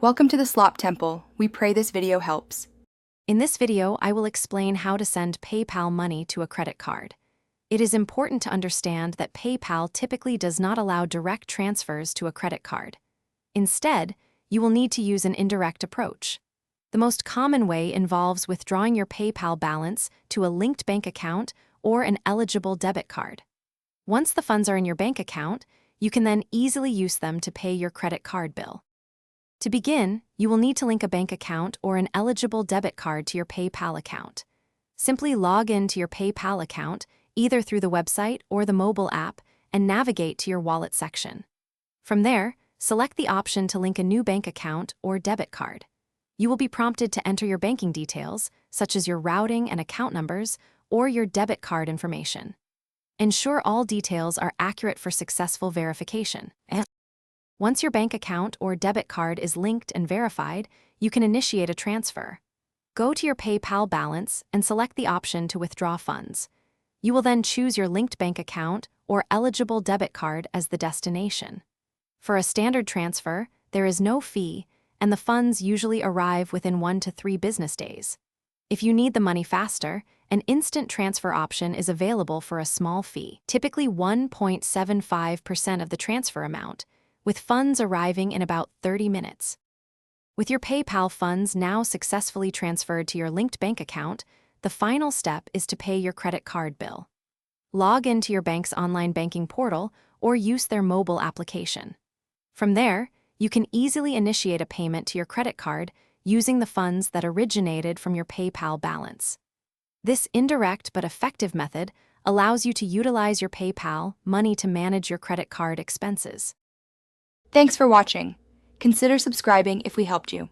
Welcome to the Slop Temple. We pray this video helps. In this video, I will explain how to send PayPal money to a credit card. It is important to understand that PayPal typically does not allow direct transfers to a credit card. Instead, you will need to use an indirect approach. The most common way involves withdrawing your PayPal balance to a linked bank account or an eligible debit card. Once the funds are in your bank account, you can then easily use them to pay your credit card bill. To begin, you will need to link a bank account or an eligible debit card to your PayPal account. Simply log in to your PayPal account, either through the website or the mobile app, and navigate to your wallet section. From there, select the option to link a new bank account or debit card. You will be prompted to enter your banking details, such as your routing and account numbers, or your debit card information. Ensure all details are accurate for successful verification. Once your bank account or debit card is linked and verified, you can initiate a transfer. Go to your PayPal balance and select the option to withdraw funds. You will then choose your linked bank account or eligible debit card as the destination. For a standard transfer, there is no fee, and the funds usually arrive within 1 to 3 business days. If you need the money faster, an instant transfer option is available for a small fee, typically 1.75% of the transfer amount, with funds arriving in about 30 minutes. With your PayPal funds now successfully transferred to your linked bank account, the final step is to pay your credit card bill. Log into your bank's online banking portal or use their mobile application. From there, you can easily initiate a payment to your credit card using the funds that originated from your PayPal balance. This indirect but effective method allows you to utilize your PayPal money to manage your credit card expenses. Thanks for watching. Consider subscribing if we helped you.